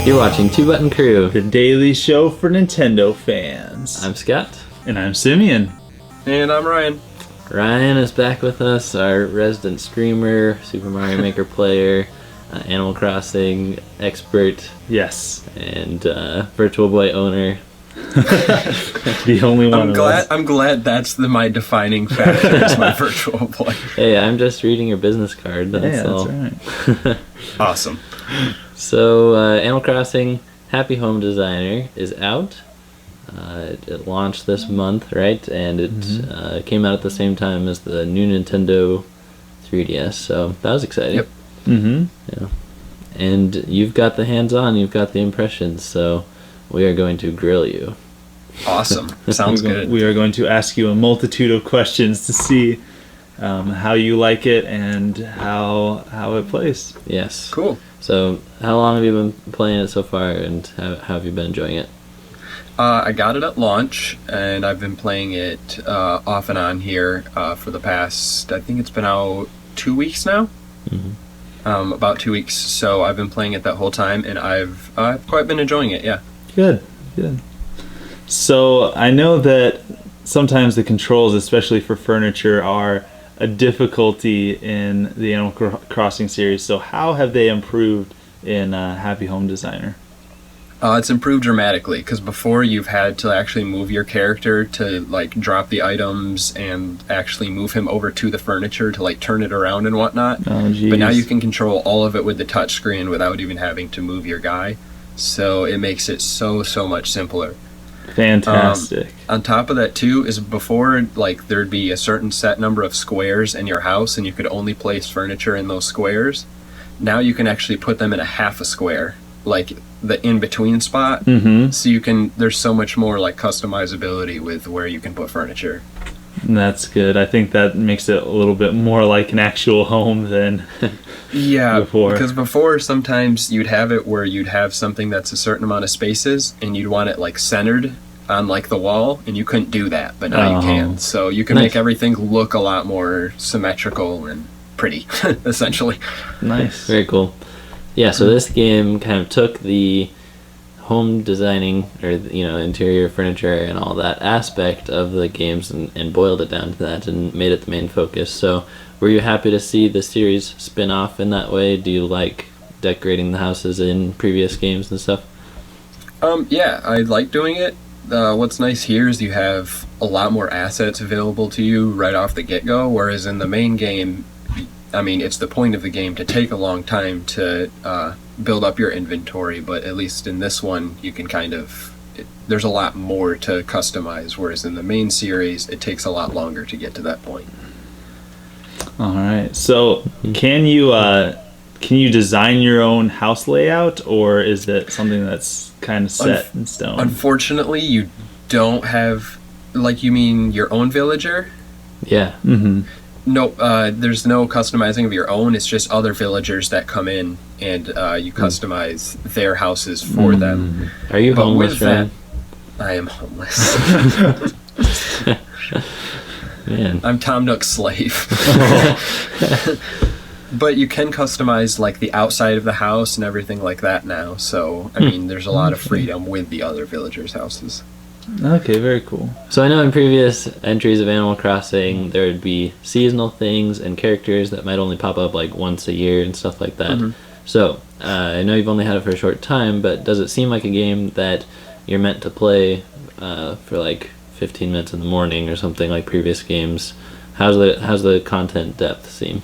You're watching Two Button Crew. The daily show for Nintendo fans. I'm Scott. And I'm Simeon. And I'm Ryan. Ryan is back with us, our resident screamer, Super Mario Maker player, Animal Crossing expert. Yes. And Virtual Boy owner. The only one I'm glad that's my defining factor is my Virtual Boy. Hey, I'm just reading your business card, that's all. That's right. Awesome. So, Animal Crossing Happy Home Designer is out. It launched this month, right? And it came out at the same time as the new Nintendo 3DS, so that was exciting. Yep. Yeah. And you've got the hands-on, you've got the impressions, so we are going to grill you. Awesome. Sounds good. We are going to ask you a multitude of questions to see how you like it and how it plays. Yes. Cool. So, how long have you been playing it so far, and how have you been enjoying it? I got it at launch, and I've been playing it off and on here for the past, I think it's been out 2 weeks now. About 2 weeks. So I've been playing it that whole time, and I've quite been enjoying it, yeah. Good. So I know that sometimes the controls, especially for furniture, are a difficulty in the Animal Crossing series. So how have they improved in Happy Home Designer? It's improved dramatically, because before you've had to actually move your character to like drop the items and actually move him over to the furniture to like turn it around and whatnot. Oh, geez. But now you can control all of it with the touchscreen without even having to move your guy. So it makes it so much simpler. Fantastic. On top of that too is before, like, there'd be a certain set number of squares in your house and you could only place furniture in those squares. Now you can actually put them in a half a square, like the in-between spot. So you can, there's so much more like customizability with where you can put furniture. That's good. I think that makes it a little bit more like an actual home than before. Because before sometimes you'd have it where you'd have something that's a certain amount of spaces and you'd want it like centered on like the wall, and you couldn't do that, but now you can. So you can make everything look a lot more symmetrical and pretty, essentially. Nice. Very cool. Yeah, so this game kind of took the home designing, or interior furniture and all that aspect of the games and boiled it down to that and made it the main focus. So were you happy to see the series spin off in that way? Do you like decorating the houses in previous games and stuff? Yeah, I like doing it. What's nice here is you have a lot more assets available to you right off the get-go, whereas in the main game, I mean, it's the point of the game to take a long time to build up your inventory, but at least in this one, you can there's a lot more to customize, whereas in the main series, it takes a lot longer to get to that point. All right. So can you design your own house layout, or is it something that's kind of set in stone? Unfortunately, you don't have, like, you mean your own villager? Yeah. No, there's no customizing of your own. It's just other villagers that come in and you customize their houses for them. Are you homeless, Ryan? I am homeless. Man. I'm Tom Nook's slave. But you can customize like the outside of the house and everything like that now. So, I mean, there's a lot of freedom with the other villagers' houses. Okay, very cool. So I know in previous entries of Animal Crossing there would be seasonal things and characters that might only pop up like once a year and stuff like that. So I know you've only had it for a short time, but does it seem like a game that you're meant to play for like 15 minutes in the morning or something like previous games? How's the content depth seem?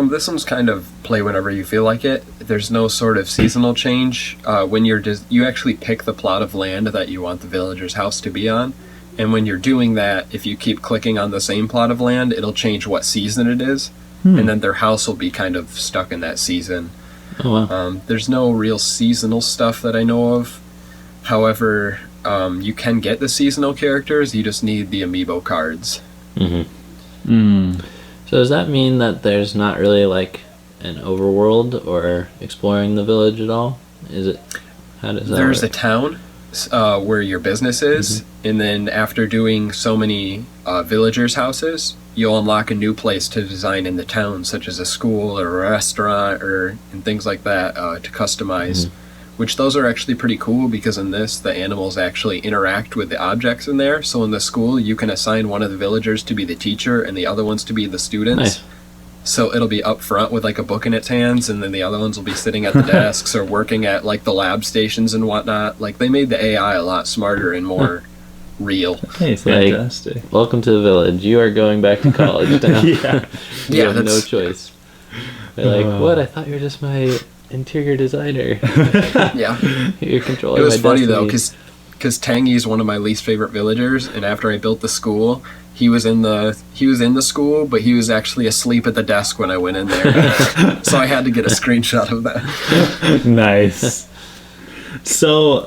This one's kind of play whenever you feel like it. There's no sort of seasonal change. When you actually pick the plot of land that you want the villager's house to be on, and when you're doing that, if you keep clicking on the same plot of land, it'll change what season it is, and then their house will be kind of stuck in that season. Oh wow. There's no real seasonal stuff that I know of. However, you can get the seasonal characters. You just need the amiibo cards. So does that mean that there's not really like an overworld or exploring the village at all? How does that There's work? a town where your business is, and then after doing so many villagers' houses, you'll unlock a new place to design in the town, such as a school or a restaurant and things like that to customize which those are actually pretty cool because in this, the animals actually interact with the objects in there. So in the school, you can assign one of the villagers to be the teacher and the other ones to be the students. Nice. So it'll be up front with like a book in its hands, and then the other ones will be sitting at the desks or working at like the lab stations and whatnot. Like they made the AI a lot smarter and more real. Hey, Like, fantastic. welcome to the village. You are going back to college now. Yeah. You Yeah, have no that's- choice. They're like, what? I thought you were just my interior designer. Yeah. You're controlling It was my funny though, destiny. because Tangy is one of my least favorite villagers, and after I built the school, he was in the school, but he was actually asleep at the desk when I went in there. So I had to get a screenshot of that. Nice. So,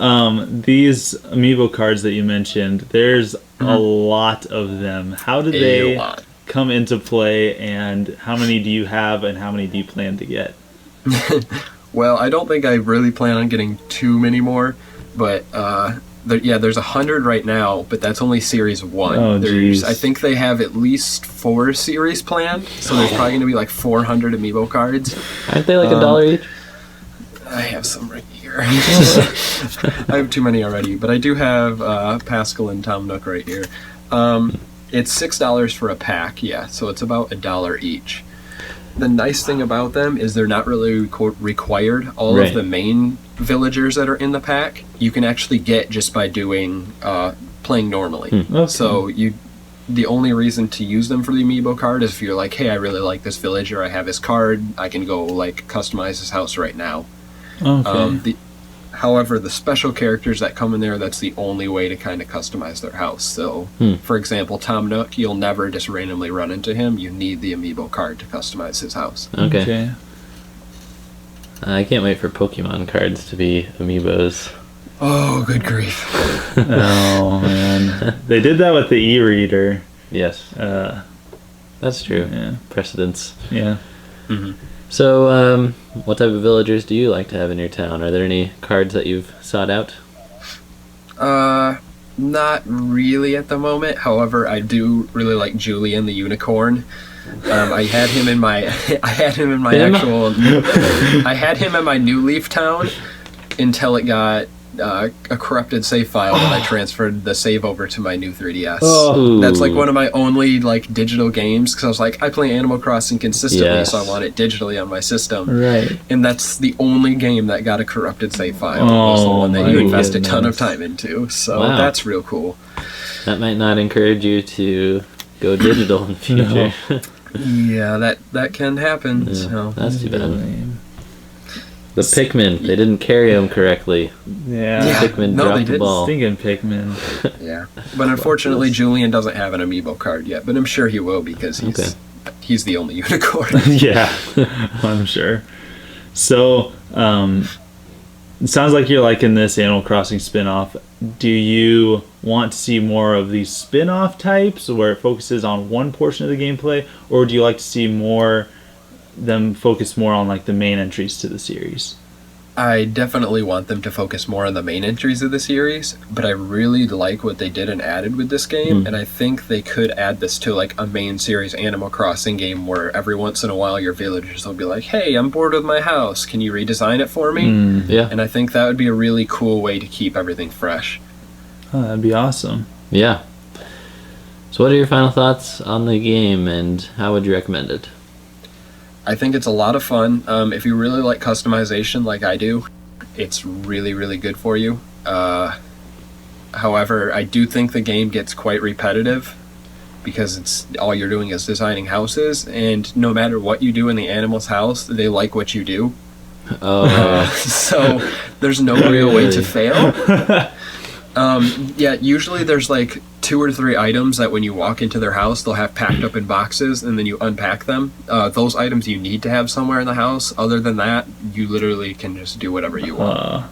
these amiibo cards that you mentioned, there's a lot of them. How did A they lot. come into play, and how many do you have, and how many do you plan to get? Well, I don't think I really plan on getting too many more, but there's 100 right now, but that's only series 1. Oh, There's, geez. I think they have at least 4 series planned, so there's probably going to be like 400 amiibo cards. Aren't they like $1 each? I have some right here. I have too many already, but I do have Pascal and Tom Nook right here. It's $6 for a pack, yeah, so it's about $1 each. The nice thing about them is they're not really required. All Right. of the main villagers that are in the pack, you can actually get just by doing playing normally. Okay. So the only reason to use them for the amiibo card is if you're like, hey, I really like this villager, I have his card, I can go like customize his house right now. Okay. However, the special characters that come in there, that's the only way to kind of customize their house. So, for example, Tom Nook, you'll never just randomly run into him. You need the amiibo card to customize his house. Okay. I can't wait for Pokemon cards to be amiibos. Oh, good grief. Oh, man. They did that with the e-reader. Yes, that's true. Yeah. Precedence. Yeah. So, what type of villagers do you like to have in your town? Are there any cards that you've sought out? Not really at the moment. However, I do really like Julian the unicorn. I had him in my I had him in my New Leaf town until it got a corrupted save file when I transferred the save over to my new 3DS. Ooh. That's like one of my only like digital games because I was like, I play Animal Crossing consistently, Yes. so I want it digitally on my system. Right. And that's the only game that got a corrupted save file. Oh, was the one that my you invest a ton of goodness. time into. So Wow. that's real cool. That might not encourage you to go digital in the future. Yeah, that can happen. Yeah, So. that's too bad. The Pikmin, they didn't carry them correctly. Yeah. Yeah. Pikmin no, they dropped the didn't. ball. Thinking Pikmin. Yeah, but unfortunately, Julian doesn't have an amiibo card yet. But I'm sure he will because he's the only unicorn. Yeah, I'm sure. So, it sounds like you're liking this Animal Crossing spin-off. Do you want to see more of these spin-off types where it focuses on one portion of the gameplay, or do you like to see them focus more on like the main entries to the series? I definitely want them to focus more on the main entries of the series, but I really like what they did and added with this game, and I think they could add this to like a main series Animal Crossing game where every once in a while your villagers will be like, hey, I'm bored with my house, can you redesign it for me? Yeah, And I think that would be a really cool way to keep everything fresh. Oh, that'd be awesome. yeah. So what are your final thoughts on the game, and how would you recommend it? I think it's a lot of fun. If you really like customization like I do, it's really, really good for you. However, I do think the game gets quite repetitive because it's all you're doing is designing houses, and no matter what you do in the animal's house, they like what you do. Oh, So there's no real way to fail. Yeah, usually there's like 2 or 3 items that when you walk into their house, they'll have packed up in boxes, and then you unpack them. Those items you need to have somewhere in the house. Other than that, you literally can just do whatever you want.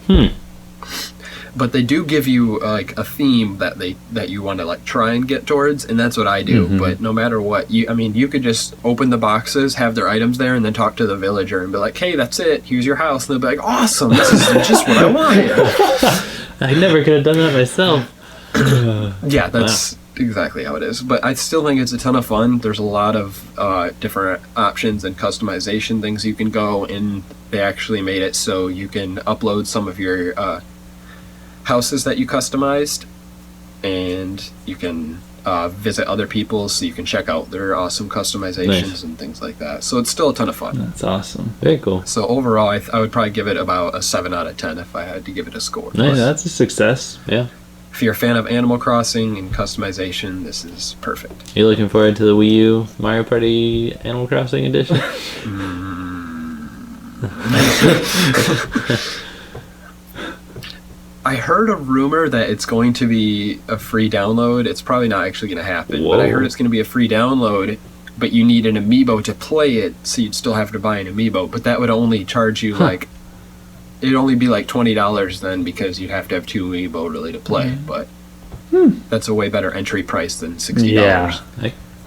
But they do give you like a theme that you want to like try and get towards, and that's what I do. But no matter what, you could just open the boxes, have their items there, and then talk to the villager and be like, "Hey, that's it. Here's your house." And they'll be like, "Awesome! This is just what I wanted." I never could have done that myself. Yeah, that's exactly how it is. But I still think it's a ton of fun. There's a lot of different options and customization things you can go, and they actually made it so you can upload some of your houses that you customized, and you can visit other people so you can check out their awesome customizations and things like that. So it's still a ton of fun. That's awesome. Very cool. So overall, I would probably give it about a 7 out of 10 if I had to give it a score. Nice. Yeah, that's a success. Yeah. If you're a fan of Animal Crossing and customization, this is perfect. You looking forward to the Wii U Mario Party Animal Crossing edition? I heard a rumor that it's going to be a free download. It's probably not actually going to happen, but I Whoa. heard it's going to be a free download, but you need an amiibo to play it, so you'd still have to buy an amiibo, but that would only charge you like, it'd only be like $20 then, because you'd have to have 2 amiibo really to play, but that's a way better entry price than $60. Yeah.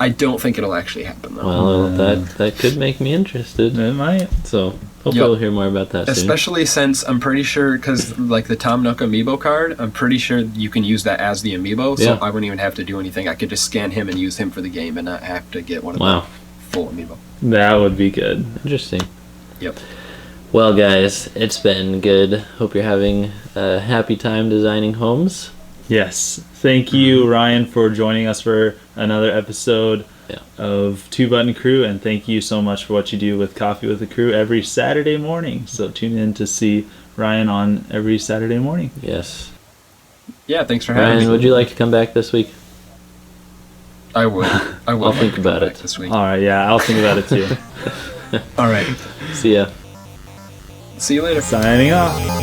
I don't think it'll actually happen though. Well, that could make me interested. It might. So hopefully Yep. we'll hear more about that soon. Especially since I'm pretty sure, because like the Tom Nook amiibo card, I'm pretty sure you can use that as the amiibo, so Yeah. I wouldn't even have to do anything. I could just scan him and use him for the game and not have to get one of Wow. the full amiibo. That would be good. Interesting. Yep. Well, guys, it's been good. Hope you're having a happy time designing homes. Yes. Thank you, Ryan, for joining us for another episode Yeah. of Two Button Crew, and thank you so much for what you do with Coffee with the Crew every Saturday morning. So tune in to see Ryan on every Saturday morning. Yes. Yeah, thanks for having Ryan, me. would you like to come back this week? I would. I would. I'll like think to come about back it. this week. All right, yeah, I'll think about it too. All right. See ya. See you later. Signing off.